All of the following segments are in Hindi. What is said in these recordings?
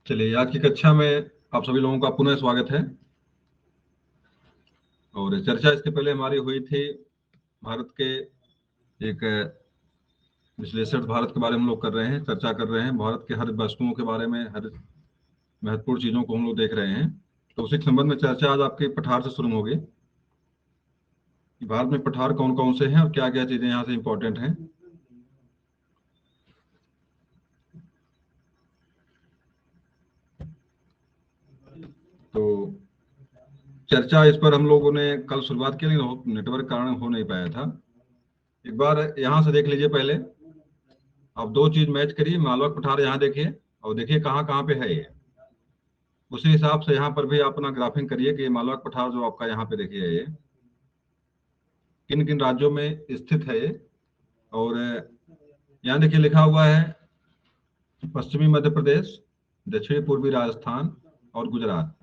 चलिए, आज की कक्षा में आप सभी लोगों का पुनः स्वागत है। और चर्चा इसके पहले हमारी हुई थी भारत के एक विश्लेषण, भारत के बारे में हम लोग कर रहे हैं, चर्चा कर रहे हैं। भारत के हर वस्तुओं के बारे में, हर महत्वपूर्ण चीजों को हम लोग देख रहे हैं। तो उसी संबंध में चर्चा आज आपके पठार से शुरू होगी कि भारत में पठार कौन कौन से हैं और क्या क्या चीजें यहाँ से इंपॉर्टेंट हैं। तो चर्चा इस पर हम लोगों ने कल शुरुआत की, लेकिन नेटवर्क कारण हो नहीं पाया था। एक बार यहाँ से देख लीजिए। पहले आप दो चीज मैच करिए। मालवा पठार यहाँ देखिए और देखिए कहाँ कहाँ पे है ये। उसी हिसाब से यहाँ पर भी आप अपना ग्राफिंग करिए कि मालवा पठार जो आपका यहाँ पे देखिए ये किन किन राज्यों में स्थित है ये। और यहाँ देखिए लिखा हुआ है पश्चिमी मध्य प्रदेश, दक्षिणी पूर्वी राजस्थान और गुजरात।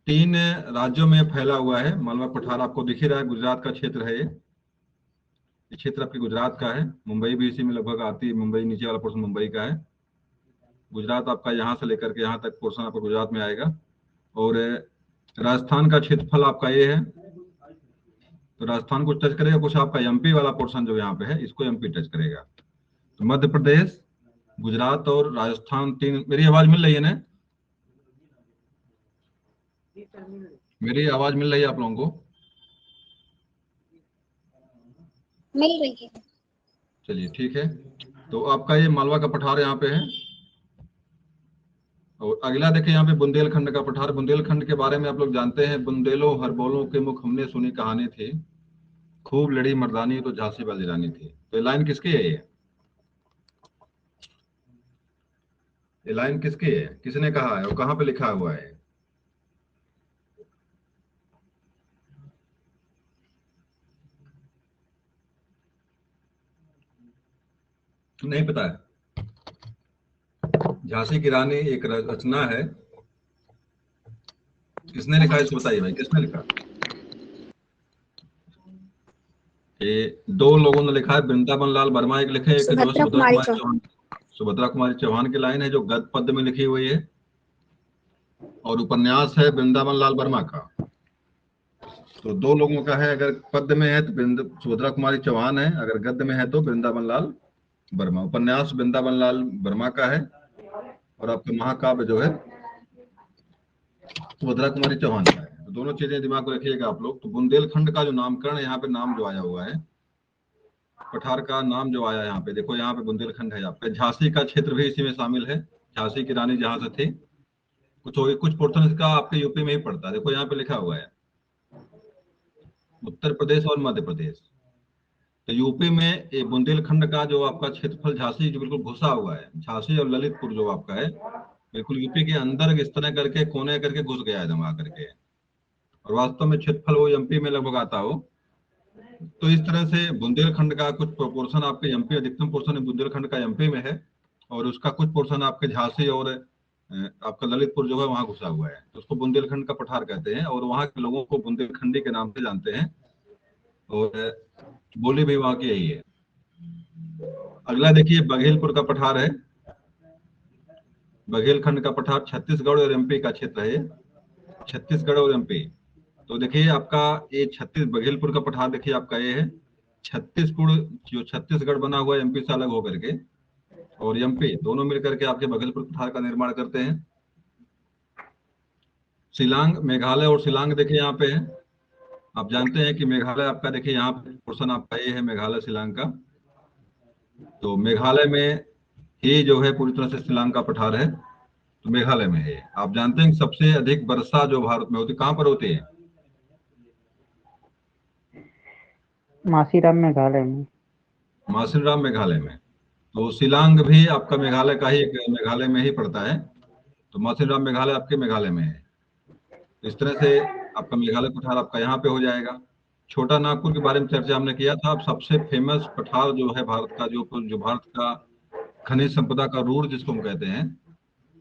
तीन राज्यों में फैला हुआ है मालवा पठार। आपको दिख ही रहा है, गुजरात का क्षेत्र है ये। क्षेत्र आपके गुजरात का है। मुंबई भी इसी में लगभग आती है। मुंबई नीचे वाला पोर्शन मुंबई का है। गुजरात आपका यहाँ से लेकर के यहाँ तक पोर्शन आपका गुजरात में आएगा। और राजस्थान का क्षेत्रफल आपका ये है, तो राजस्थान को टच करेगा। कुछ आपका एमपी वाला पोर्शन जो यहाँ पे है, इसको एमपी टच करेगा। तो मध्य प्रदेश, गुजरात और राजस्थान, तीन। मेरी आवाज मिल रही है ना? मेरी आवाज मिल रही है आप लोगों को? मिल रही है। चलिए ठीक है। तो आपका ये मालवा का पठार यहाँ पे है। और अगला देखिए यहाँ पे बुंदेलखंड का पठार। बुंदेलखंड के बारे में आप लोग जानते हैं, बुंदेलो हरबोलों के मुख हमने सुनी कहानी थी, खूब लड़ी मर्दानी तो झांसी वाली रानी थी। तो ये लाइन किसकी है? ये लाइन किसकी है? किसने कहा है और कहाँ पे लिखा हुआ है? नहीं पता है? झांसी की रानी एक रचना है। किसने लिखा है इसको बताइए भाई, किसने लिखा? ये दो लोगों ने लिखा है। वृंदावन लाल वर्मा एक लिखे, एक जो सुभद्रा कुमारी चौहान। सुभद्रा कुमारी चौहान की लाइन है जो गद्य पद्य में लिखी हुई है। और उपन्यास है वृंदावन लाल वर्मा का। तो दो लोगों का है। अगर पद्य में है तो सुभद्रा कुमारी चौहान है, अगर गद्य में है तो वृंदावन लाल वर्मा। उपन्यास वृंदावन लाल वर्मा का है और आपका महाकाव्य जो है सुभद्रा कुमारी चौहान का है। तो दोनों चीजें दिमाग में रखिएगा आप लोग। तो बुंदेलखंड का जो नामकरण यहाँ पे नाम जो आया हुआ है, पठार का नाम जो आया यहाँ पे, देखो यहाँ पे बुंदेलखंड है आपका। झांसी का क्षेत्र भी इसी में शामिल है। झांसी की रानी जहां से थी, कुछ पोर्शन इसका आपके यूपी में ही पड़ता है। देखो यहाँ पे लिखा हुआ है उत्तर प्रदेश और मध्य प्रदेश। तो यूपी में ये बुंदेलखंड का जो आपका क्षेत्रफल, झांसी जो बिल्कुल घुसा हुआ है, झांसी और ललितपुर जो आपका है बिल्कुल यूपी के अंदर इस तरह करके कोने करके घुस गया है जमा करके। और वास्तव में क्षेत्रफल वो एमपी में लगभग आता हो। तो इस तरह से बुंदेलखंड का कुछ पोर्शन आपके एमपी, अधिकतम पोर्शन बुंदेलखंड का एमपी में है और उसका कुछ पोर्शन आपके झांसी और आपका ललितपुर जो है वहां घुसा हुआ है। तो उसको बुंदेलखंड का पठार कहते हैं और वहां के लोगों को बुंदेलखंडी के नाम से जानते हैं। और बोली भी वहां की यही है। अगला देखिए बघेलपुर का पठार है। बघेलखंड का पठार छत्तीसगढ़ और एमपी का क्षेत्र है। छत्तीसगढ़ और एमपी। तो देखिए आपका ये बघेलपुर का पठार देखिए आपका ये है छत्तीसगढ़, जो छत्तीसगढ़ बना हुआ है एमपी से अलग होकर के, और एमपी दोनों मिलकर के आपके बघेलपुर पठार का निर्माण करते हैं। शिलांग, मेघालय और शिलांग देखिए यहाँ पे है। आप जानते हैं कि मेघालय आपका देखिए यहाँ पे पोर्शन आपका ये है मेघालय शिलांग का। तो मेघालय में ही जो है पूरी तरह से शिलांग का पठार है। तो मेघालय में है। आप जानते हैं कि सबसे अधिक वर्षा जो भारत में होती कहाँ पर होती है? मासीराम मेघालय में। मासिनराम मेघालय में। तो शिलांग भी आपका मेघालय का ही, मेघालय में ही पड़ता है। तो मासिनराम मेघालय आपके मेघालय में है। इस तरह से आपका मेघालय पठार आपका यहाँ पे हो जाएगा। छोटा नागपुर के बारे में चर्चा हमने किया था। अब सबसे फेमस पठार जो है भारत का, जो भारत का खनिज संपदा का रूढ़ जिसको हम कहते हैं,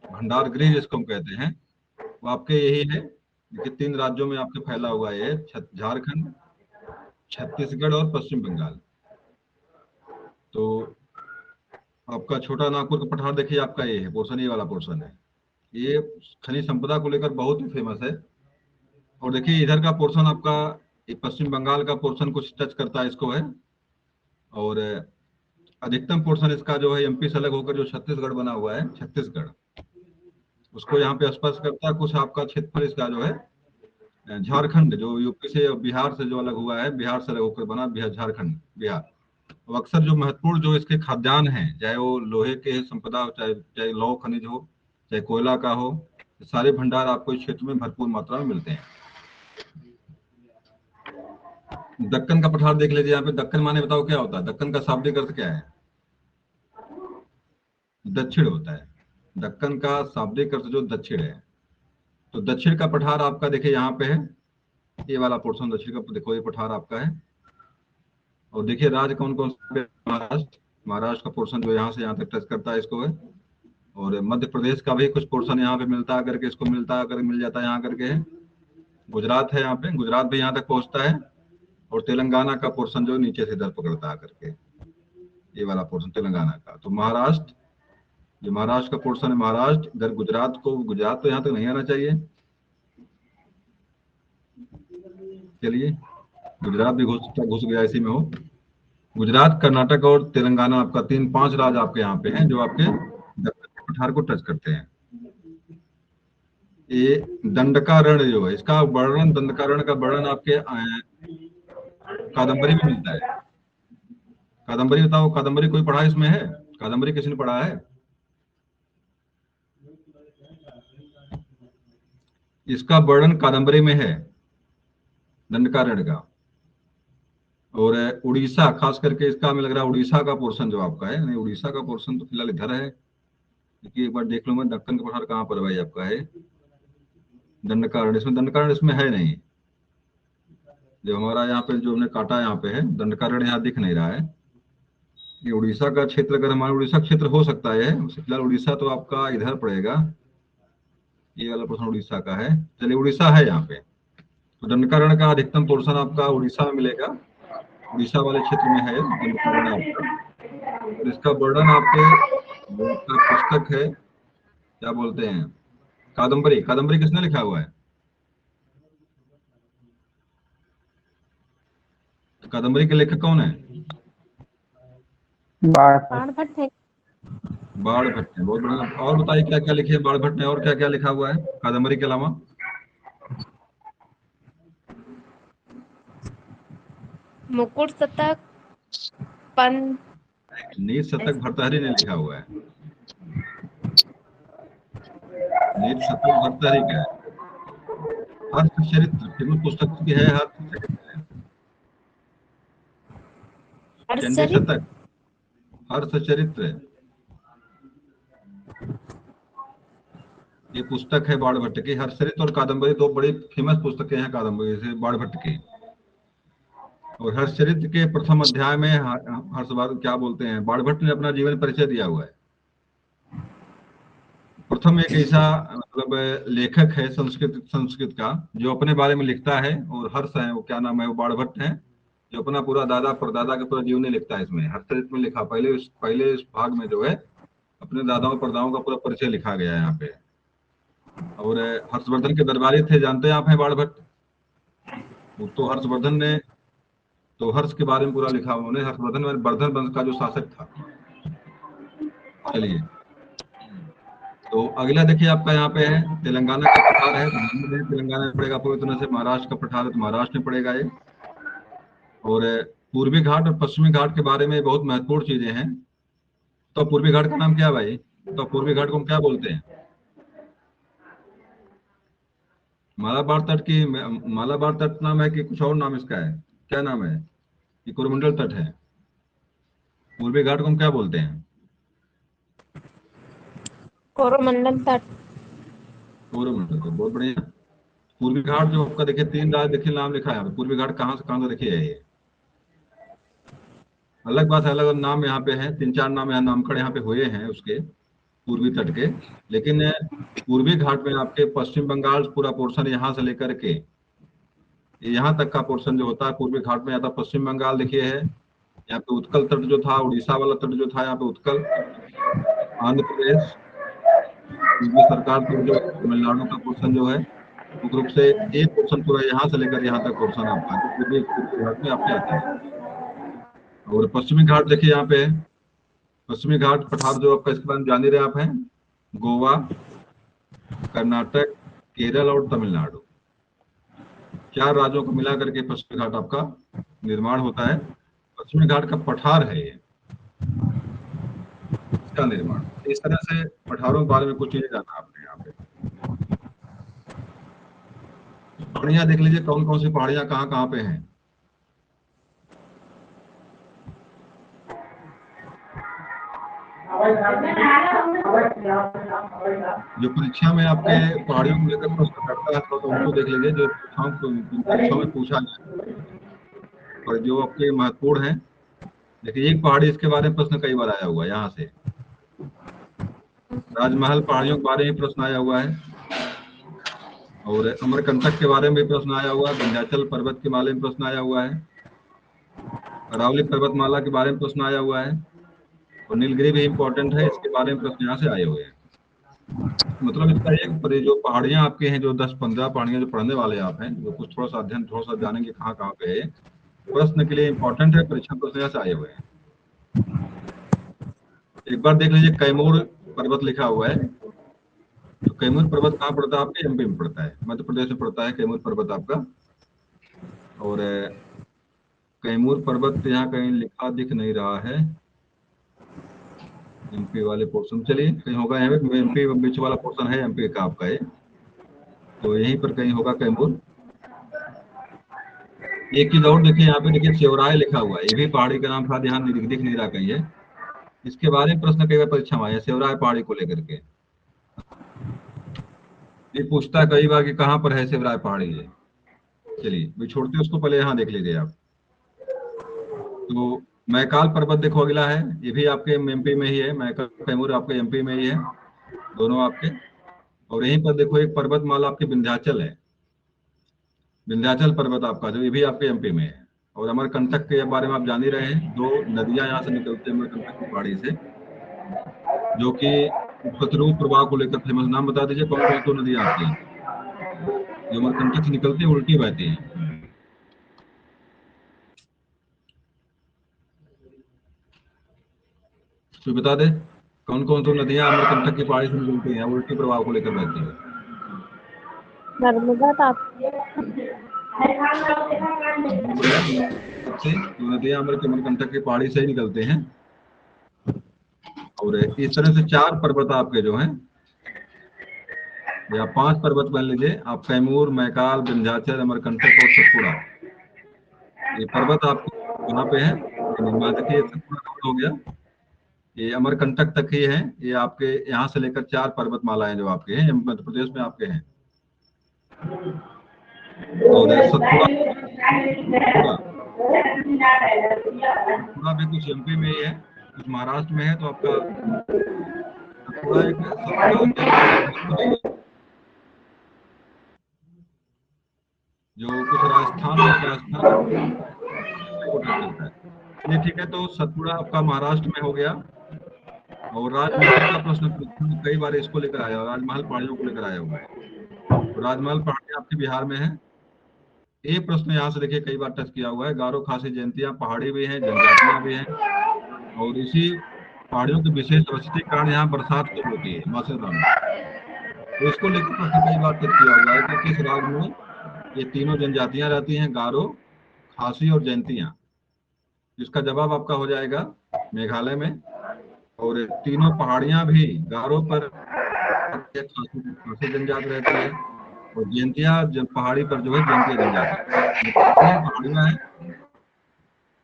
भंडार गृह जिसको हम कहते हैं, वो आपके यही है कि तीन राज्यों में आपके फैला हुआ है, झारखंड, छत्तीसगढ़ और पश्चिम बंगाल। तो आपका छोटा नागपुर का पठार देखिए आपका ये है पोर्शन, ये वाला पोर्शन है। ये खनिज संपदा को लेकर बहुत ही फेमस है। और देखिए इधर का पोर्शन आपका, ये पश्चिम बंगाल का पोर्शन कुछ टच करता है इसको है, और अधिकतम पोर्शन इसका जो है एमपी से अलग होकर जो छत्तीसगढ़ बना हुआ है, छत्तीसगढ़, उसको यहाँ पे स्पर्श करता है। कुछ आपका क्षेत्रफल इसका जो है झारखंड, जो यूपी से और बिहार से जो अलग हुआ है, बिहार से अलग होकर बना बिहार, झारखंड, बिहार। तो अक्सर जो महत्वपूर्ण जो इसके खाद्यान्न हैं, चाहे वो लोहे के संपदा हो, चाहे चाहे लौह खनिज हो, चाहे कोयला का हो, सारे भंडार आपको इस क्षेत्र में भरपूर मात्रा में मिलते हैं। दक्कन का पठार देख लीजिए यहाँ पे। दक्कन माने बताओ क्या होता है? दक्कन का शाब्दिक अर्थ क्या है? दक्षिण होता है। दक्कन का शाब्दिक अर्थ जो दक्षिण है। तो दक्षिण का पठार आपका देखिए यहाँ पे है, ये वाला पोर्शन दक्षिण का, देखो ये पठार आपका है। और देखिए राज्य कौन कौन से? महाराष्ट्र, महाराष्ट्र का पोर्शन जो यहाँ से यहाँ तक टच करता है इसको है। और मध्य प्रदेश का भी कुछ पोर्शन यहाँ पे मिलता है करके, इसको मिलता है, मिल जाता है यहाँ करके है। गुजरात है यहाँ पे, गुजरात भी यहाँ तक पहुंचता है। और तेलंगाना का पोर्शन जो नीचे से दर पकड़ता है करके, ये वाला पोर्शन तेलंगाना का। तो महाराष्ट्र, जो महाराष्ट्र का पोर्शन है, महाराष्ट्र, इधर गुजरात को, गुजरात तो यहाँ तक नहीं आना चाहिए। चलिए गुजरात भी घुस गया इसी में हो। गुजरात, कर्नाटक और तेलंगाना, आपका 3-5 राज्य आपके यहाँ पे हैं जो आपके दक्कन पठार को टच करते हैं। ये दंडकारण्य जो है, इसका वर्णन, दंडकारण्य का वर्णन आपके कादम्बरी में मिलता है। कादम्बरी बताओ, कादम्बरी कोई पढ़ा इसमें है? कादम्बरी किसी ने पढ़ा है? इसका वर्णन कादम्बरी में है, दंडकारण्य का। और उड़ीसा, खास करके इसका हमें लग रहा है उड़ीसा का पोर्शन जो आपका है, नहीं उड़ीसा का पोर्शन तो फिलहाल इधर है, क्योंकि एक बार देख लो मैं, दक्कन का पठार कहाँ पर भाई आपका है? दंडकारण्य, इसमें दंडकारण्य इसमें है नहीं। जो हमारा यहाँ पे जो हमने काटा यहाँ पे है, दंडकारण्य यहाँ दिख नहीं रहा है। ये उड़ीसा का क्षेत्र, अगर हमारा उड़ीसा क्षेत्र हो सकता है फिलहाल। उड़ीसा तो आपका इधर पड़ेगा, ये वाला पोर्शन उड़ीसा का है। चलिए उड़ीसा है यहाँ पे। तो दंडकारण्य का अधिकतम पोर्शन आपका उड़ीसा में मिलेगा, उड़ीसा वाले क्षेत्र में है दंडकारण्य आपका। और इसका वर्णन आपके पुस्तक है, क्या बोलते हैं, कादम्बरी। कादम्बरी किसने लिखा हुआ है? तो कादम्बरी के लेखक कौन है? बाणभट्ट है। बाणभट्ट है, बहुत बढ़िया। और बताइए क्या क्या लिखे बाणभट्ट ने, और क्या क्या लिखा हुआ है कादम्बरी के अलावा? मुकुट शतक, पन, नीति शतक भर्तृहरि ने लिखा हुआ है। नीति शतक भर्तृहरि का है। हर्षचरित्र फेमस पुस्तक की है, चंडी शतक, हर्षचरित्र, ये पुस्तक है बाणभट्ट की। हर्षचरित्र और कादम्बरी दो बड़ी फेमस पुस्तकें हैं कादम्बरी से, बाणभट्ट की। और हर्षचरित्र के प्रथम अध्याय में हर्षवर्धन क्या बोलते हैं, बाणभट्ट ने अपना जीवन परिचय दिया हुआ है। प्रथम एक ऐसा मतलब लेखक है संस्कृत का जो अपने बारे में लिखता है। और हर्ष है, वो क्या नाम है, वो बाणभट्ट है, जो अपना पूरा दादा परदादा का पूरा जीवन लिखता है इसमें, हर्षचरित्र में लिखा। पहले इस भाग में जो है अपने दादाओं परदादाओं का पूरा परिचय लिखा गया है यहाँ पे। और हर्षवर्धन के दरबारी थे, जानते हैं आप हैं बाणभट्ट? तो हर्षवर्धन ने, तो हर्ष के बारे में पूरा लिखा उन्होंने। हर्षवर्धन वर्धन वंश का जो शासक था। चलिए तो अगला देखिए आपका यहाँ पे है तेलंगाना का पठार है। तेलंगाना में पड़ेगा, पूरी तरह से महाराष्ट्र का पठार है तो महाराष्ट्र में पड़ेगा ये। और पूर्वी घाट और पश्चिमी घाट के बारे में बहुत महत्वपूर्ण चीजें हैं। तो पूर्वी घाट का नाम क्या है भाई? तो पूर्वी घाट को हम क्या बोलते हैं? मालाबार तट की, मालाबार तट नाम है कि कुछ और नाम इसका है? क्या नाम है? ये कोरोमंडल तट है। पूर्वी घाट को हम क्या बोलते हैं? कोरोमंडल तट। कोरोमंडल तट, बहुत बढ़िया। पूर्वी घाट जो आपका देखिए 3 राज्य देखिए नाम लिखा है। पूर्वी घाट कहाँ से कहाँ से देखिए है ये, अलग बात है, अलग अलग नाम यहाँ पे है। 3-4 नाम यहाँ नामकरण यहाँ पे हुए हैं उसके पूर्वी तट के। लेकिन पूर्वी घाट में आपके पश्चिम बंगाल पूरा पोर्शन यहाँ से लेकर के यहाँ तक का पोर्शन जो होता है पूर्वी घाट में आता है। पश्चिम बंगाल देखिए है, यहाँ पे उत्कल तट जो था, उड़ीसा वाला तट जो था यहाँ पे उत्कल, आंध्र प्रदेश, क्योंकि सरकार तो जो तमिलनाडु का पोर्शन जो है मुख्य रूप से एक पोर्शन पूरा यहाँ से लेकर यहाँ तक पोर्शन आपका जो पूर्वी घाट में आपके आता है। और पश्चिमी घाट देखिए यहाँ पे है, पश्चिमी घाट पठार जो आपका, इसके बारे में जान ही रहे आप हैं, गोवा, कर्नाटक, केरल और तमिलनाडु, 4 राज्यों को मिला करके पश्चिमी घाट आपका निर्माण होता है। पश्चिमी घाट का पठार है ये, इसका निर्माण। इस तरह से पठारों के बारे में कुछ चीजें जाना आपने यहाँ पे। पहाड़ियां देख लीजिए, कौन कौन सी पहाड़ियां कहाँ कहाँ पे हैं। जो परीक्षा में आपके पहाड़ियों को लेकर प्रश्न करता है तो उनको देख लीजिए, जो परीक्षाओं में पूछा गया और जो आपके महत्वपूर्ण है। देखिए एक पहाड़ी, इसके बारे में प्रश्न कई बार आया हुआ है। यहाँ से राजमहल पहाड़ियों के बारे में प्रश्न आया हुआ है, और अमरकंटक के बारे में भी प्रश्न आया हुआ है, विंध्याचल पर्वत के बारे में प्रश्न आया हुआ है, अरावली पर्वतमाला के बारे में प्रश्न आया हुआ है, और नीलगिरी भी इंपॉर्टेंट है, इसके बारे में प्रश्न यहाँ से आए हुए हैं। मतलब इसका एक जो पहाड़ियां आपके हैं, जो 10-15 पहाड़ियां जो पढ़ने वाले आप हैं, जो कुछ थोड़ा सा अध्ययन थोड़ा सा जानेंगे कहाँ कहाँ पे है, प्रश्न के लिए इंपॉर्टेंट है, परीक्षा प्रश्न यहाँ से आए हुए हैं। एक बार देख लीजिए, कैमूर पर्वत लिखा हुआ है। तो कैमूर पर्वत कहाँ पड़ता है आपके? एमपी में पड़ता है, मध्य प्रदेश में पड़ता है कैमूर पर्वत आपका। और कैमूर पर्वत यहाँ कहीं लिखा दिख नहीं रहा है, एमपी वाले पोर्शन, चलिए कहीं होगा यहाँ पे, एमपी बीच वाला पोर्शन है एमपी का आपका ये, तो यहीं पर कहीं होगा कैमूर। एक चीज और देखिए, यहाँ पे देखिए सेवराय लिखा हुआ है, ये भी पहाड़ी का नाम था, ध्यान दिख नहीं रहा कहीं है। इसके बारे में प्रश्न कई बार परीक्षा में आया, सेवराय पहाड़ी को लेकर के ये पूछता है कई बार कि कहाँ पर है सेवराय पहाड़ी है। चलिए भी छोड़ते उसको, पहले यहाँ देख लीजिए आप। तो मैकाल पर्वत देखो अगला है, ये भी आपके एमपी में ही है, मैकाल कैमूर आपके एमपी में ही है, दोनों आपके। और यहीं पर देखो एक पर्वतमाला आपकी विंध्याचल है, विंध्याचल पर्वत आपका, जो ये भी आपके एमपी में है। और अमरकंटक के बारे में आप जान ही रहे हैं, 2 नदियां यहाँ से निकलती है अमरकंटक की पहाड़ी से, जो कि प्रतिरूप प्रवाह को लेकर फेमस। नाम बता दीजिए कौन कौन 2 नदियां आती हैं जो अमरकंटक से निकलती है, उल्टी बहती है। तो बता दे कौन कौन 2 नदियां अमरकंटक की पहाड़ी से निकलती हैं, उल्टी प्रवाह को लेकर बहती है। नर्मदा, ताप्ती। 2 नदियां अमरकंटक की पहाड़ी से ही निकलते हैं। और इस तरह से 4 पर्वत आपके जो हैं, या 5 पर्वत मान लीजिए आप, कैमूर, मैकाल, विंध्याचल, अमरकंटक और सतपुड़ा, ये पर्वत आपके वहां पे है। देखिए सतपुड़ा कवर हो गया, ये अमरकंटक तक ही है, ये आपके यहाँ से लेकर 4 पर्वतमालाएं जो आपके हैं मध्य प्रदेश में आपके हैं। और सतपुड़ा भी कुछ एमपी में ही है, कुछ महाराष्ट्र में है। तो आपका सतपुड़ा जो कुछ राजस्थान चलता है। ये ठीक है, तो सतपुड़ा आपका महाराष्ट्र में हो गया। और राजमहल का प्रश्न कई बार इसको लेकर आया, राजमहल पहाड़ियों को लेकर आया हुआ है। तो राजमहल पहाड़ी आपके बिहार में है। ये प्रश्न यहाँ से देखिए कई बार टच किया हुआ है। गारो खासी जयंतियां पहाड़ी भी हैं, जनजातियां भी हैं, और इसी पहाड़ियों की विशेष अवस्थिति के कारण यहाँ बरसात कब होती है, मासिक। तो इसको लेकर प्रश्न कई बार टच किया हुआ है कि किस राज्य में ये तीनों जनजातियां रहती हैं, गारो, खासी और जयंतियां। इसका जवाब आपका हो जाएगा मेघालय में। और तीनों पहाड़ियां भी, गारो पर खासी जनजाति रहती है, और जयंतिया पहाड़ी पर जो है जयंतिया जनजाति, 3 पहाड़ियां हैं।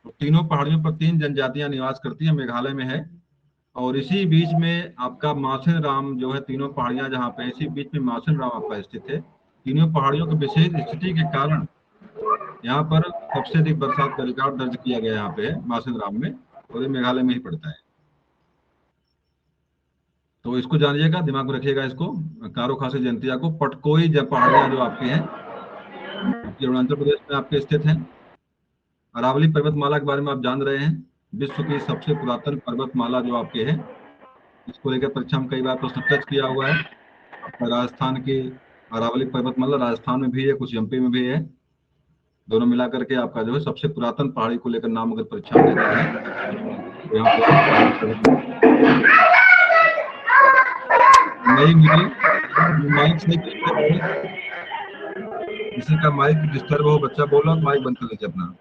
तो तीनों पहाड़ियों पर 3 जनजातियां निवास करती है, मेघालय में है। और इसी बीच में आपका मासिन राम जो है, तीनों पहाड़ियां जहाँ पे, इसी बीच में मासिन राम आपका स्थित है। तीनों पहाड़ियों की विशेष स्थिति के कारण यहाँ पर सबसे अधिक बरसात का रिकॉर्ड दर्ज किया गया यहाँ पे मासिन राम में, और ये मेघालय में ही पड़ता है। तो इसको जानिएगा, दिमाग में रखिएगा इसको, गारो खासी जयंतिया को। पटकोई जब पहाड़ियां जो आपकी हैं, अरुणाचल प्रदेश में आपके स्थित हैं। अरावली पर्वतमाला के बारे में आप जान रहे हैं, विश्व की सबसे पुरातन पर्वतमाला जो आपके है, इसको लेकर परीक्षा में कई बार प्रश्न टच किया हुआ है। आपका राजस्थान की अरावली पर्वतमाला राजस्थान में भी है, कुछ एमपी में भी है। दोनों मिला करके आपका जो है सबसे पुरातन पहाड़ी को लेकर नाम अगर परीक्षा में देना है तो यहाँ पे अरावली पर्वतमाला। नहीं मुझे माइक सही तरीके से, किसी का माइक डिस्टर्ब हो, बच्चा बोल रहा हो तो माइक बंद कर लीजिए अपना।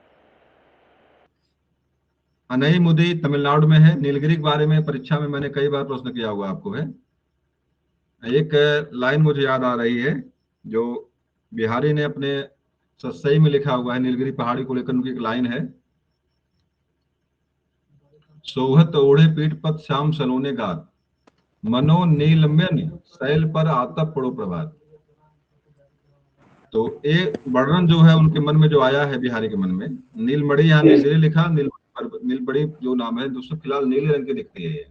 अनई मुदी तमिलनाडु में है। नीलगिरी के बारे में परीक्षा में मैंने कई बार प्रश्न किया हुआ आपको है। एक लाइन मुझे याद आ रही है जो बिहारी ने अपने सस्सई में लिखा हुआ है, नीलगिरी पहाड़ी को लेकर उनकी एक लाइन है, सोहत ओढ़े पीठ पत श्याम सलोने गात, मनो नीलम्यन शैल पर आतप पड़ो प्रभात। तो ये वर्णन जो है उनके मन में जो आया है बिहारी के मन में, नीलमणि यहाँ नीलगिरी लिखा, नीलमणि जो नाम है दूसरे फिलहाल नीले रंग की दिखती है ये।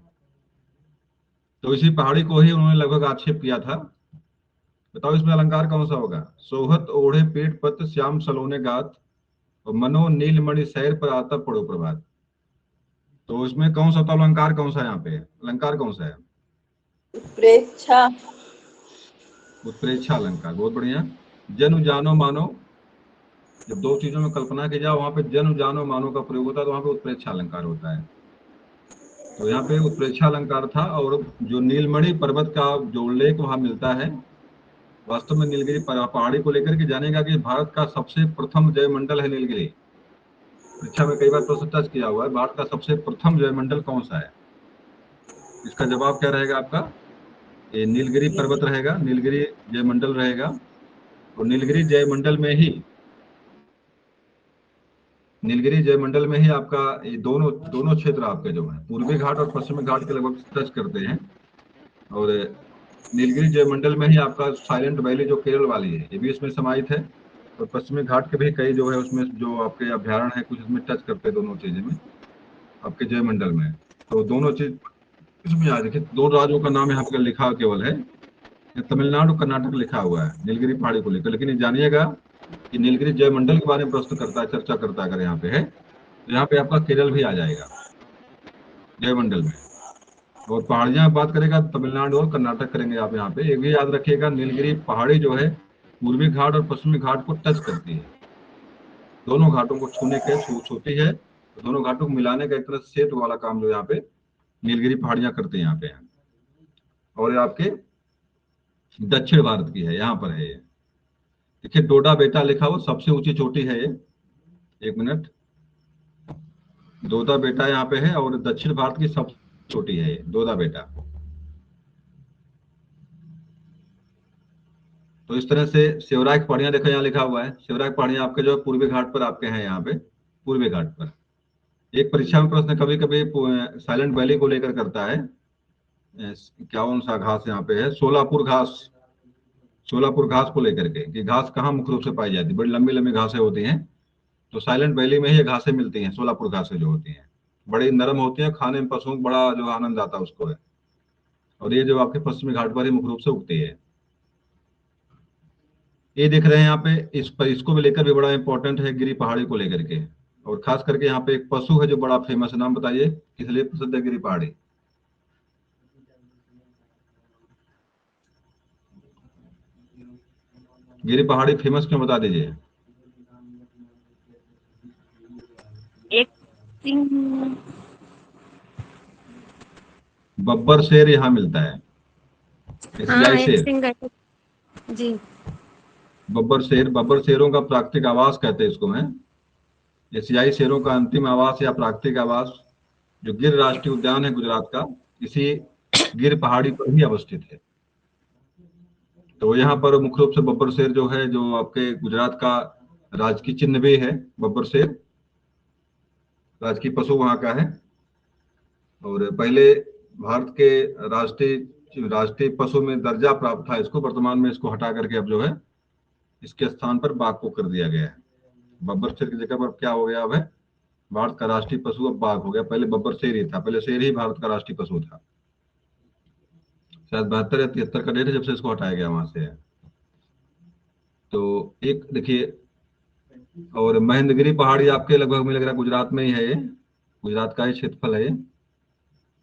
तो इसी पहाड़ी को ही उन्होंने लगभग आक्षेप किया था। बताओ इसमें अलंकार कौन सा होगा? सोहत ओढ़े पीठ पत श्याम सलोने गात और मनो नीलमणि शैर पर आता पड़ो प्रभात। तो इसमें कौन सा अलंकार कौन सा, यहाँ पे अलंकार कौन सा है? उत्प्रेक्षा। उत्प्रेक्षा अलंकार, बहुत बढ़िया। जन जानो मानो, जब दो चीजों में कल्पना की जाए वहां पे जन जानो मानो का प्रयोग होता है तो वहां पे उत्प्रेक्षा अलंकार होता है। तो यहाँ पे उत्प्रेक्षा अलंकार था। और जो नीलमणि पर्वत का जो उल्लेख वहां मिलता है, वास्तव में नीलगिरी पहाड़ी को लेकर के जानेगा कि भारत का सबसे प्रथम जयमंडल है नीलगिरी। परीक्षा में कई बार प्रश्न टच किया हुआ है, भारत का सबसे प्रथम जयमंडल कौन सा है? इसका जवाब क्या रहेगा आपका? ये नीलगिरी पर्वत रहेगा, नीलगिरी जयमंडल रहेगा। और नीलगिरी जयमंडल में ही, नीलगिरी जयमंडल में ही आपका ये दोनों दोनों क्षेत्र आपके जो है पूर्वी घाट और पश्चिमी घाट के लगभग टच करते हैं। और नीलगिरी जयमंडल में ही आपका साइलेंट वैली जो केरल वाली है ये भी इसमें समाहित है। और पश्चिमी घाट के भी कई जो है उसमें जो आपके अभ्यारण्य है कुछ इसमें टच करते हैं दोनों चीजें में आपके जयमंडल में। तो दोनों चीज इसमें याद रखिए। दो राज्यों का नाम यहाँ पे लिखा केवल है, तमिलनाडु कर्नाटक लिखा हुआ है नीलगिरी पहाड़ी को लेकर। लेकिन ये जानिएगा कि नीलगिरी जयमंडल के बारे में प्रश्न करता है, चर्चा करता है अगर यहाँ पे है तो यहाँ पे आपका केरल भी आ जाएगा जयमंडल में। और पहाड़ियां बात करेगा तमिलनाडु और कर्नाटक करेंगे आप यहाँ पे। एक भी याद रखिएगा नीलगिरी पहाड़ी जो है पूर्वी घाट और पश्चिमी घाट को टच करती है, दोनों घाटों को छूने के छूती है। तो दोनों घाटों को मिलाने का एक तरह सेतु वाला काम जो यहाँ पे नीलगिरी पहाड़ियां करते हैं यहाँ पे। और ये आपके दक्षिण भारत की है, यहाँ पर है ये। देखिए डोडा बेटा लिखा हुआ, सबसे ऊंची चोटी है ये। एक मिनट, दोदा बेटा यहाँ पे है और दक्षिण भारत की सबसे चोटी है ये दोदा बेटा। तो इस तरह से शिवराज पहाड़ियां देखो यहाँ लिखा हुआ है, शिवराज पहाड़ियां आपके जो पूर्वी घाट पर आपके हैं यहाँ पे पूर्वी घाट पर। एक परीक्षा में प्रश्न कभी कभी साइलेंट वैली को लेकर करता है, क्या कौन सा घास यहाँ पे है? सोलापुर घास, सोलापुर घास को लेकर के कि घास कहाँ मुख्य रूप से पाई जाती है, बड़ी लंबी लंबी घासें होती हैं। तो साइलेंट वैली में ही ये घासें मिलती हैं, सोलापुर घासें जो होती हैं बड़ी नरम होती हैं, खाने में पशुओं को बड़ा जो आनंद आता है उसको है। और ये जो आपके पश्चिमी घाट पर ही मुख्य रूप से उगती है। ये देख रहे हैं यहाँ पे, इस पर इसको भी लेकर भी बड़ा इंपॉर्टेंट है गिरी पहाड़ी को लेकर के। और खास करके यहाँ पे एक पशु है जो बड़ा फेमस है, नाम बताइए किस लिए प्रसिद्ध है गिरी पहाड़ी? गिरी पहाड़ी फेमस क्यों, बता दीजिए। एक सिंह। बब्बर शेर यहाँ मिलता है, हाँ, एशियाई एक शेर। सिंह जी। बब्बर शेर, बब्बर शेरों का प्राकृतिक आवास कहते हैं इसको मैं। एशियाई शेरों का अंतिम आवास या प्राकृतिक आवास जो गिर राष्ट्रीय उद्यान है गुजरात का, इसी गिर पहाड़ी पर ही अवस्थित है। तो यहाँ पर मुख्य रूप से बब्बर शेर जो है, जो आपके गुजरात का राजकीय चिन्ह भी है, बब्बर शेर राजकीय पशु वहाँ का है। और पहले भारत के राष्ट्रीय पशु में दर्जा प्राप्त था इसको, वर्तमान में इसको हटा करके अब जो है इसके स्थान पर बाघ को कर दिया गया है। बब्बर शेर की जगह पर क्या हो गया अब है, भारत का राष्ट्रीय पशु अब बाघ हो गया। पहले बब्बर शेर ही था, पहले शेर ही भारत का राष्ट्रीय पशु था। शायद 72 या 73 का डेट है जब से इसको हटाया गया वहां से। तो एक देखिए, और महेंद्रगिरी पहाड़ी आपके लगभग मुझे लग रहा है गुजरात में ही है ये, गुजरात का ही क्षेत्रफल है ये।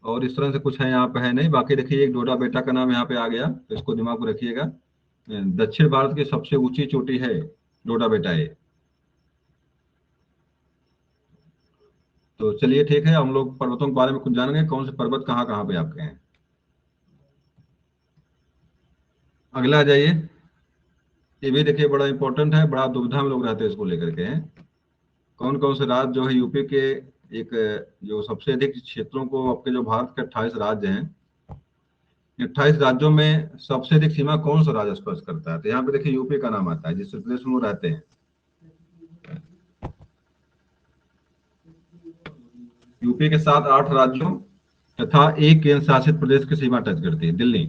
और इस तरह से कुछ है यहाँ पे है नहीं। बाकी देखिए एक डोडा बेटा का नाम यहाँ पे आ गया, तो इसको दिमाग में रखिएगा। दक्षिण भारत की सबसे ऊंची चोटी है डोडा बेटा ये। तो चलिए ठीक है, हम लोग पर्वतों के बारे में कुछ जानेंगे, कौन से पर्वत कहाँ कहाँ पे आपके हैं। अगला आ जाइए, ये भी देखिए बड़ा इंपॉर्टेंट है, बड़ा दुविधा में लोग रहते हैं इसको लेकर के हैं। कौन कौन से राज्य जो है यूपी के, एक जो सबसे अधिक क्षेत्रों को, आपके जो भारत के 28 राज्य हैं, 28 राज्यों में सबसे अधिक सीमा कौन सा राज्य स्पर्श करता है? तो यहाँ पे देखिए यूपी का नाम आता है, जिस प्रदेश में वो रहते हैं। यूपी के साथ 8 राज्यों तथा एक केंद्र शासित प्रदेश की सीमा टच करती है, दिल्ली।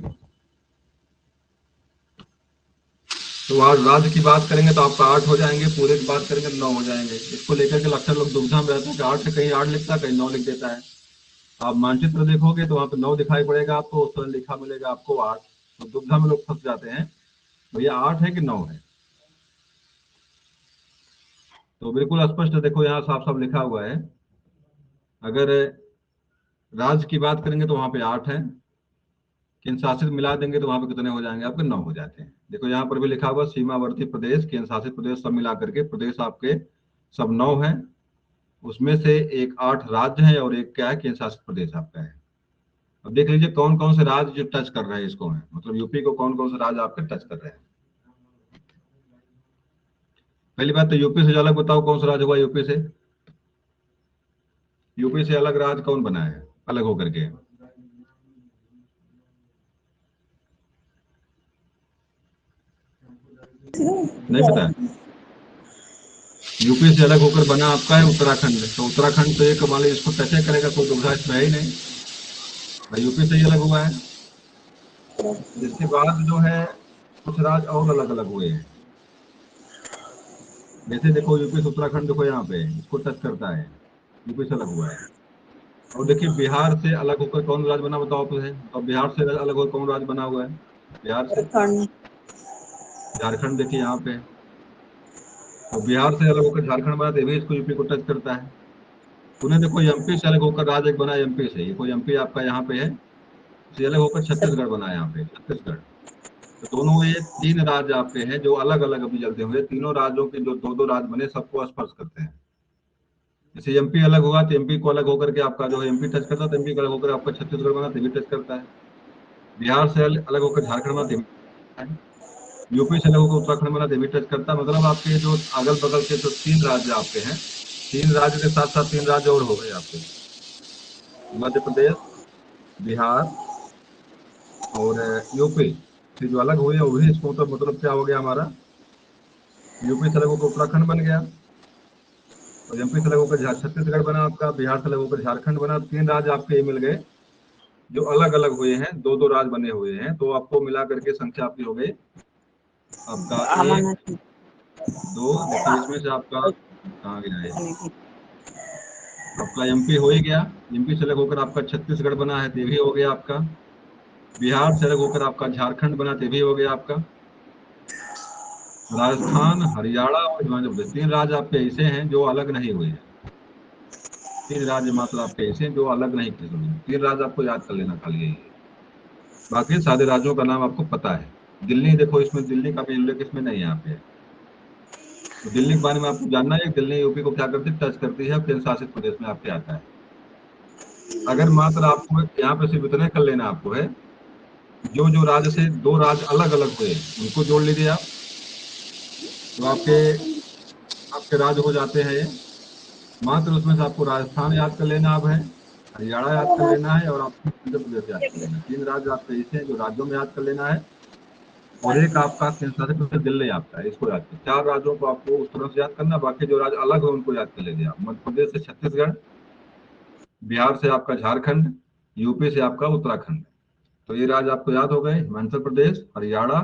तो आज राज्य की बात करेंगे तो आपका 8 हो जाएंगे, पूरे की बात करेंगे तो 9 हो जाएंगे। इसको लेकर के अक्सर लोग दुविधा में रहते हैं कि 8 से कहीं 8 लिखता है, कहीं 9 लिख देता है। आप मानचित्र देखोगे तो वहां पे 9 दिखाई पड़ेगा आपको, उस तरह लिखा मिलेगा आपको 8। तो दुविधा में लोग फंस जाते हैं, भैया 8 है कि 9 है। तो बिल्कुल स्पष्ट देखो, यहाँ साफ साफ लिखा हुआ है। अगर राज्य की बात करेंगे तो वहां पे 8 है, केंद्र शासित मिला देंगे तो वहां पे कितने हो जाएंगे आपके? 9 हो जाते हैं। देखो यहाँ पर भी लिखा हुआ सीमावर्ती प्रदेश, केंद्र शासित प्रदेश सब मिला करके प्रदेश आपके सब 9 है। उसमें से एक 8 राज्य है और एक क्या है, केंद्र शासित प्रदेश आपका है। अब देख लीजिए कौन कौन से राज्य जो टच कर रहे हैं इसको है, मतलब यूपी को कौन कौन से राज्य आपके टच कर रहे हैं। पहली बात तो यूपी से अलग बताओ कौन सा राज्य हुआ यूपी से? यूपी से अलग राज्य कौन बना है अलग होकर के? नहीं पता है? यूपी से अलग होकर बना आपका है उत्तराखंड। तो उत्तराखंड तो एक मान लीजिए इसको टच करेगा, कोई दुविधा इसमें है ही नहीं, भाई यूपी से ही अलग हुआ है। इसके बाद जो है कुछ राज्य और अलग अलग हुए हैं, जैसे देखो यूपी से उत्तराखंड देखो यहाँ पे इसको टच करता है, यूपी से अलग हुआ है। और देखिए बिहार से अलग होकर कौन राज्य बना बताओ तो है, तो बिहार से अलग होकर कौन राज्य बना हुआ है बिहार से? झारखंड देखिए यहाँ पे। तो बिहार से अलग होकर झारखंड बना, तो भी इसको यूपी को टच करता है। पुनः देखो एमपी से अलग होकर राज्य बना, एमपी से, ये कोई एमपी आपका यहाँ पे है, से अलग होकर छत्तीसगढ़ बना है यहाँ पे, छत्तीसगढ़। तो दोनों ये 3 राज्य आपके हैं जो अलग अलग अभी चलते हुए, तीनों राज्यों के जो 2-2 राज्य बने सबको स्पर्श करते हैं। जैसे एमपी अलग होगा तो एमपी को अलग होकर के आपका जो एमपी टच करता है, तो एमपी का अलग होकर आपका छत्तीसगढ़ बना तो भी टच करता है। बिहार से अलग होकर झारखंड बना तो यूपी से अलग होकर उत्तराखंड बना तो भी टच करता है। मतलब आपके जो अगल बगल के जो 3 राज्य आपके हैं, 3 राज्य के साथ साथ 3 राज्य और हो गए आपके, मध्य प्रदेश, बिहार और यूपी से जो अलग हुए वही इसको, तो मतलब क्या हो गया हमारा, यूपी से अलग होकर उत्तराखंड बन गया, और एमपी से अलग होकर छत्तीसगढ़ बना आपका, बिहार से अलग होकर झारखंड बना। 3 राज्य आपके ये मिल गए जो अलग अलग हुए हैं, 2-2 राज्य बने हुए हैं। तो आपको मिला करके संख्या आपकी हो गई आपका 1, 2, देखिए इसमें से आपका कहाँ गया है, आपका एमपी हो ही गया, एमपी से अलग होकर आपका छत्तीसगढ़ बना है, तो ये भी हो गया आपका। बिहार से अलग होकर आपका झारखंड बना, तो ये भी हो गया आपका। राजस्थान, हरियाणा और हिमाचल प्रदेश, 3 राज्य आपके ऐसे हैं जो अलग नहीं हुए हैं। 3 राज्य मात्र आपके ऐसे हैं जो अलग नहीं किए हुए हैं। 3 राज्य आपको याद कर लेना खाली यही है, बाकी सारे राज्यों का नाम आपको पता है। दिल्ली देखो, इसमें दिल्ली का भी उल्लेख इसमें नहीं यहाँ पे। तो दिल्ली के बारे में आपको जानना है, दिल्ली यूपी को क्या करती है, टच करती है, केंद्र शासित प्रदेश में आपके आता है। अगर मात्र आपको यहाँ पे सिर्फ इतना कर लेना आपको है, जो जो राज्य से 2 राज्य अलग अलग हुए उनको जोड़ लीजिए आप, तो आपके राज्य हो जाते हैं ये। मात्र उसमें से आपको राजस्थान याद कर लेना अब है, हरियाणा याद कर लेना है, और आपको मध्य प्रदेश याद कर लेना है। 3 राज्य आपके ऐसे हैं जो राज्यों में याद कर लेना है, और एक आपका केंद्र शासित प्रदेश दिल्ली आपका है, इसको याद कर। 4 राज्यों को आपको उस तरह से याद करना, बाकी जो राज्य अलग है उनको याद कर लीजिए आप। मध्य प्रदेश से छत्तीसगढ़, बिहार से आपका झारखंड, यूपी से आपका उत्तराखंड। तो ये राज्य आपको याद हो गए, हिमाचल प्रदेश, हरियाणा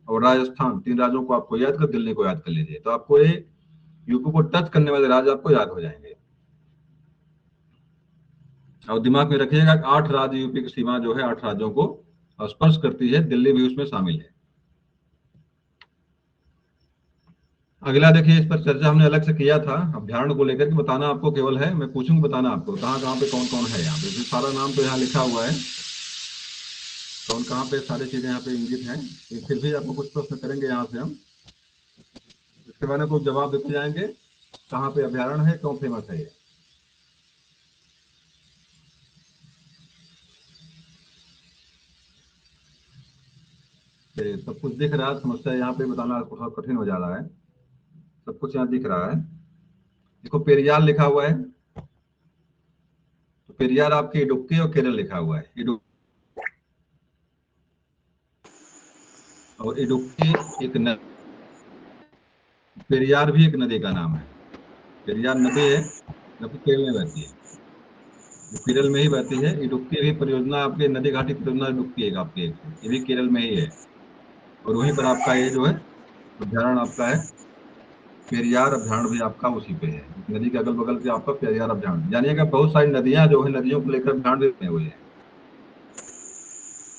और राजस्थान। 3 राज्यों को आपको याद कर, दिल्ली को याद कर लीजिए, तो आपको ये यूपी को टच करने वाले राज्य आपको याद हो जाएंगे। और दिमाग में रखिएगा 8 राज्य यूपी की सीमा जो है 8 राज्यों को स्पर्श करती है, दिल्ली भी उसमें शामिल है। अगला देखिए, इस पर चर्चा हमने अलग से किया था अभ्यारण्य को लेकर के। बताना आपको केवल है, मैं पूछूंगा बताना आपको कहाँ कहाँ पे कौन कौन है। यहाँ पे फिर सारा नाम तो यहाँ लिखा हुआ है, कौन कहाँ पे सारी चीजें यहाँ पे इंगित हैं। फिर भी आपको कुछ प्रश्न करेंगे यहाँ से हम, इसके बारे में कुछ जवाब देते जाएंगे। कहाँ पे अभ्यारण्य है, क्यों फेमस है ये। सब कुछ दिख रहा है, समस्या यहाँ पे बताना थोड़ा कठिन हो जा रहा है। सब कुछ यहाँ दिख रहा है। देखो पेरियार लिखा हुआ है, तो पेरियार आपके इडुक्की और केरल लिखा हुआ है। और इडुक्की एक नदी, पेरियार भी एक नदी का नाम है। पेरियार नदी है, जबकि केरल में बहती है, जो केरल में ही बहती है। इडुक्की भी परियोजना आपके नदी घाटी परियोजना इडुक्की है आपके, ये भी केरल में ही है। और वहीं पर आपका ये जो है अभ्यारण्य आपका है, पेरियार अभ्यारण्य भी आपका उसी पे है। नदी के अगल बगल के आपका पेरियार अभ्यारण्य, जानिएगा बहुत सारी नदियां जो है, नदियों को लेकर अभ्यारण्य बने हुए हैं।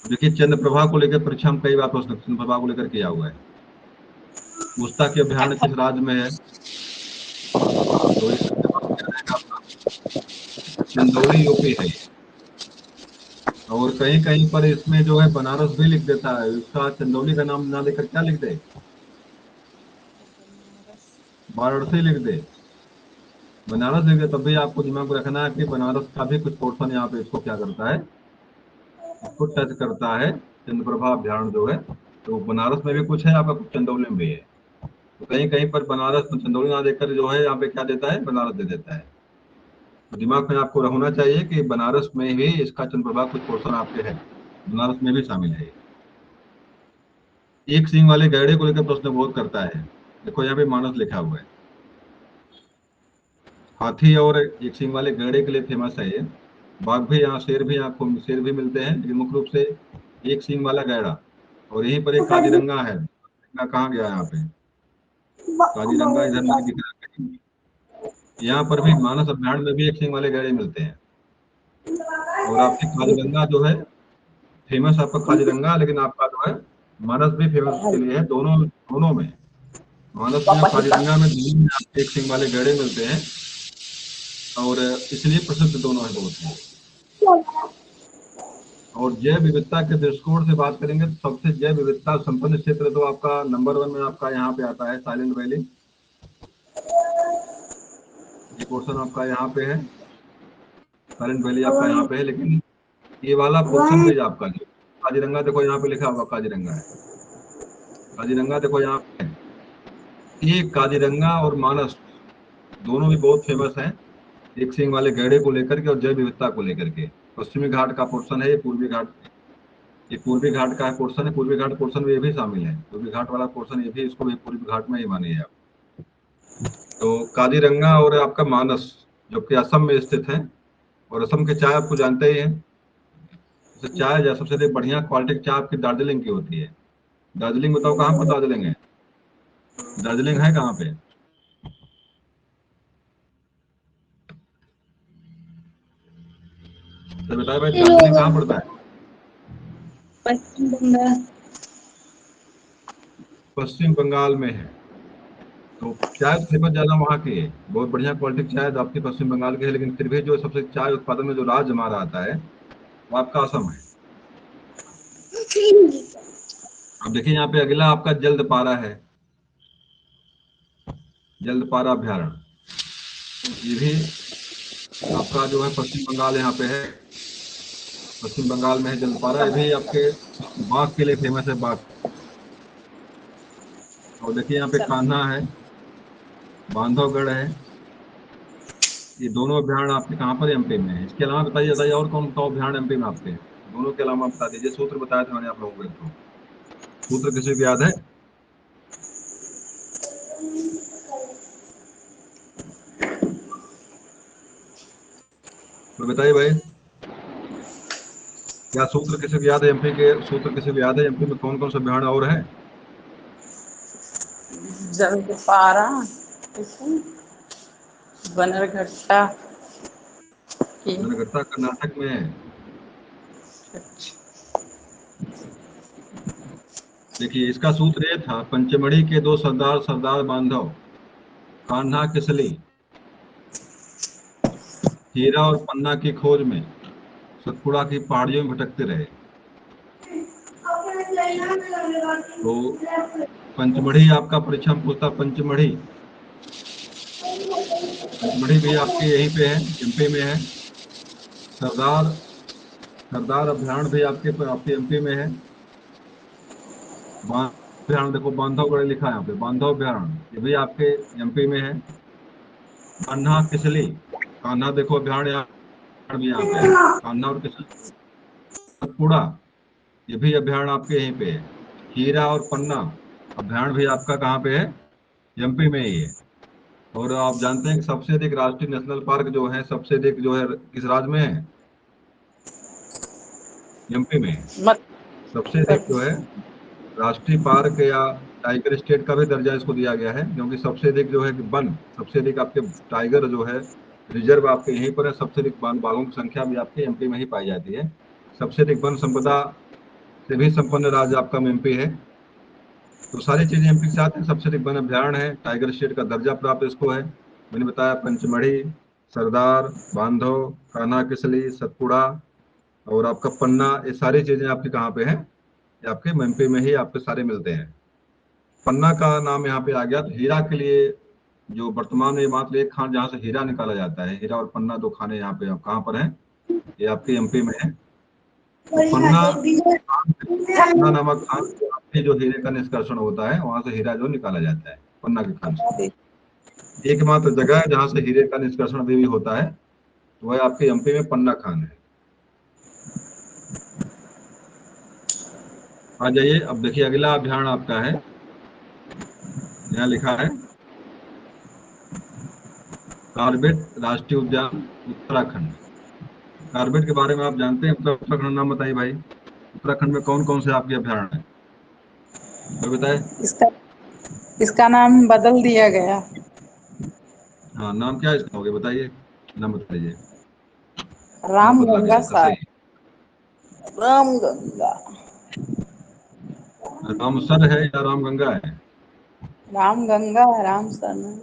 देखिए चंद्रप्रभा को लेकर परीक्षा में कई बार प्रश्न चंद्रप्रभा को लेकर किया हुआ है। उस्ता के अभ्यारण्य किस राज्य में है, तो इसका जवाब क्या रहेगा आपका, चंदौली यूपी है। और कहीं कहीं पर इसमें जो है बनारस भी लिख देता है, उसका चंदौली का नाम ना लेकर क्या लिख दे, वाराणसी लिख दे, बनारस लिख दे। तब भी आपको दिमाग में रखना है कि बनारस का भी कुछ पोर्शन यहाँ पे इसको क्या करता है, इसको टच करता है। चंद्रप्रभा अभ्यारण्य जो है, तो बनारस में भी कुछ है आपका, कुछ चंदौली में भी है। तो कहीं कहीं पर बनारस चंदौली ना देकर जो है यहाँ पे क्या देता है, बनारस दे देता है। तो दिमाग में आपको होना चाहिए कि बनारस में भी इसका चंद्रप्रभा कुछ पोर्शन आपके है, बनारस में भी शामिल है। एक सींग वाले गैड़े को लेकर प्रश्न बहुत करता है। देखो यहाँ पे मानस लिखा हुआ है, हाथी और एक सींग वाले गैड़े के लिए फेमस है ये। बाघ भी यहाँ, शेर भी यहाँ, शेर भी मिलते हैं, लेकिन मुख्य रूप से एक सींग वाला गैड़ा। और यहीं पर एक काजीरंगा है, कहाँ गया यहाँ पे, काजीरंगा इधर नहीं दिख रहा है। यहाँ पर भी मानस अभ्यारण्य में भी एक सींग वाले गैड़े मिलते हैं। और आपकी काजीरंगा जो है फेमस, आपका काजीरंगा, लेकिन आपका जो है मानस भी फेमस के लिए है। दोनों दोनों में, मानस में और काजीरंगा में दोनों में आपके एक सींग वाले गैड़े मिलते हैं। और इसलिए प्रसिद्ध दोनों है, बहुत है। और जैव विविधता के दृष्टिकोण से बात करेंगे तो सबसे जैव विविधता संपन्न क्षेत्र तो आपका नंबर 1 में आपका यहाँ पे आता है साइलेंट वैली। ये पोर्शन आपका यहाँ पे है, साइलेंट वैली आपका यहाँ पे है। लेकिन ये वाला पोर्शन भी आपका जो काजीरंगा, देखो यहाँ पे लिखा हुआ काजीरंगा है, काजीरंगा देखो यहाँ पे। ये काजीरंगा और मानस दोनों भी बहुत फेमस हैं, एक सींग वाले गैड़े को लेकर के और जैव विविधता को लेकर के। पश्चिमी घाट का पोर्शन है ये, पूर्वी घाट, ये पूर्वी घाट का पोर्शन है। पूर्वी घाट पोर्शन में ये भी शामिल है, पूर्वी घाट वाला पोर्शन ये भी, इसको भी पूर्वी घाट में ही मानिए आप। तो काजीरंगा और आपका मानस जो कि असम में स्थित है। और असम के चाय आपको जानते ही हैं, जैसे चाय जो सबसे बढ़िया क्वालिटी की चाय आपकी दार्जिलिंग की होती है। दार्जिलिंग बताओ कहाँ पर दार्जिलिंग है, दार्जिलिंग है कहाँ पे, तो बताए भाई दार्जिलिंग कहाँ पड़ता है। पश्चिम बंगाल। पश्चिम बंगाल में है। तो चाय फेमस ज्यादा वहाँ की है, बहुत बढ़िया क्वालिटी की चाय आपकी पश्चिम बंगाल की है। लेकिन फिर भी जो सबसे चाय उत्पादन में जो राज्य हमारा आता है वो आपका असम है। अब देखिए यहाँ पे अगला आपका जल्दपारा है, जल्दपारा अभ्यारण्य। ये भी आपका जो है पश्चिम बंगाल यहाँ पे है, पश्चिम बंगाल में है जल्दपारा। ये भी आपके बाघ के लिए फेमस है, बाघ। और देखिए यहाँ पे कान्हा है, बांधवगढ़ है। ये दोनों अभ्यारण्य आपके कहाँ पर, एमपी में है। इसके अलावा बताइए बताइए और कौन कौन अभ्यारण्य एमपी में आपके हैं? दोनों के अलावा बता दीजिए। सूत्र बताया था मैंने आप लोगों को, एक तो सूत्र किसी को याद है, तो बताइए भाई, क्या सूत्र किसी को याद है एमपी के, सूत्र किसी को याद है एमपी में कौन कौन से अभ्यारण्य और है। जलदपारा, बनरघट्टा की। बनगट्टा कर्नाटक में है। देखिए इसका सूत्र ये था, पंचमढ़ी के दो सरदार सरदार बांधव, कान्हा किसली, हीरा और पन्ना की खोज में, सतपुड़ा की पहाड़ियों में भटकते रहे। तो पंचमढ़ी आपका परीक्षा में पूछता, पंचमढ़ी भी आपके यहीं पे है, एमपी में है। सरदार सरदार अभ्यारण्य भी आपके एमपी में है। अभ्यारण्य देखो, बांधवगढ़ लिखा है यहाँ पे, बांधव अभ्यारण्य, ये भी आपके एमपी में है। कान्हा किसली, कान्हा देखो अभ्यारण्य भी यहाँ पे है, कान्हा और किसली। सतपुड़ा, ये भी अभ्यारण्य आपके यहीं पे है। हीरा और पन्ना अभ्यारण्य भी आपका कहाँ पे है, एमपी में ही है। और आप जानते हैं कि सबसे अधिक राष्ट्रीय नेशनल पार्क जो है, सबसे अधिक जो है किस राज्य में है, एमपी में है। सबसे अधिक जो है राष्ट्रीय पार्क या टाइगर स्टेट का भी दर्जा इसको दिया गया है, क्योंकि सबसे अधिक जो है वन, सबसे अधिक आपके टाइगर जो है रिजर्व आपके यहीं पर है। सबसे अधिक बाघों की संख्या भी आपके एमपी में ही पाई जाती है। सबसे अधिक वन संपदा से भी संपन्न राज्य आपका एमपी है। तो सारी चीजें एमपी के साथ हैं। सबसे अधिक वन अभ्यारण्य है, टाइगर स्टेट का दर्जा प्राप्त इसको है। मैंने बताया पंचमढ़ी, सरदार, बांधव, कान्हा किसली, सतपुड़ा और आपका पन्ना, ये सारी चीजें आपकी कहाँ पे हैं, आपके एमपी में ही आपके सारे मिलते हैं। पन्ना का नाम यहाँ पे आ गया। तो हीरा के लिए जो वर्तमान में मात्र एक खान जहाँ से हीरा निकाला जाता है, हीरा और पन्ना दो खाने यहाँ पे कहाँ पर हैं, ये आपके एमपी में है। तो पन्ना नामक खान से जो हीरे का निष्कर्षण होता है, वहां से हीरा जो निकाला जाता है, पन्ना के खान से। एकमात्र जगह है जहाँ से हीरे का निष्कर्षण अभी भी होता है, तो वह आपके एमपी में पन्ना खान है। आ जाइए, अब देखिए अगला अभ्यारण्य आपका है, यहाँ लिखा है कार्बेट राष्ट्रीय उद्यान, उत्तराखंड। कार्बेट के बारे में आप जानते हैं? उत्तराखंड नाम बताइए भाई, उत्तराखंड में कौन कौन से आपके अभ्यारण्य हैं, तो बताए। इसका नाम बदल दिया गया। हाँ, नाम क्या है इसका, हो गया, बताइए, नाम बताइए। नाम बदला रामगंगा गया इसका, सही। रामगंगा, रामसर है या रामगंगा है? रामगंगा है, रामसर नहीं।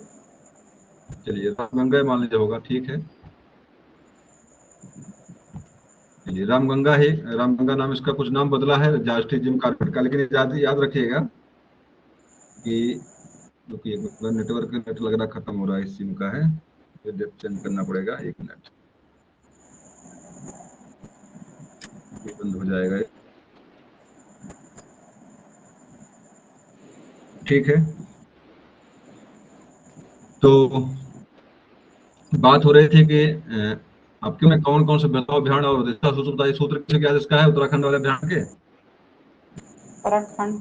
चलिए रामगंगा मान लीजिए, होगा, ठीक है। चलिए रामगंगा ही, रामगंगा नाम इसका, कुछ नाम बदला है राष्ट्रीय जिम कार्बेट का, लेकिन याद रखिएगा कि नेटवर्क नेट लग रहा खत्म हो रहा है, इस सिम का है, फिर चेंज करना पड़ेगा, 1 मिनट, बंद हो जाएगा। ठीक है, तो बात हो रही थी कि आपके में कौन कौन से बचाव अभियान और सूत्र बताइए। सूत्र क्या इसका है उत्तराखंड वाले अभियान के? उत्तराखंड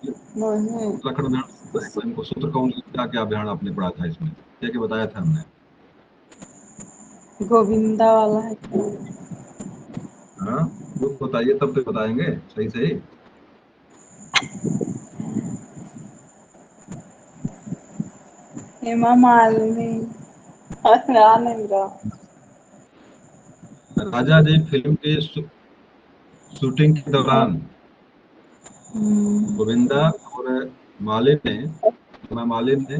उत्तराखंड अभियान को सूत्र कौन, क्या क्या अभियान आपने पढ़ा था इसमें, क्या क्या बताया था हमने? गोविंदा वाला है। हाँ, वो बताइए तब तो बताएंगे सही सही। हेमा मालिनी, राजा जी फिल्म की शूटिंग के दौरान गोविंदा और मालिन ने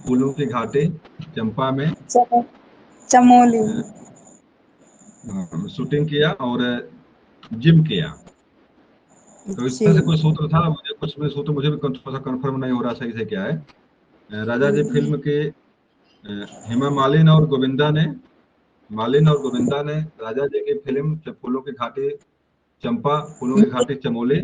फूलों की घाटी चंपा में चमोली शूटिंग किया और जिम किया। तो इस तरह से कोई सूत्र था, मुझे कुछ में सूत्र मुझे भी थोड़ा सा कंफर्म नहीं हो रहा सही से क्या है। राजा जी फिल्म के हेमा मालिन और गोविंदा ने राजा जी की फिल्म फूलों की घाटी चंपा, फूलों की घाटी चमोली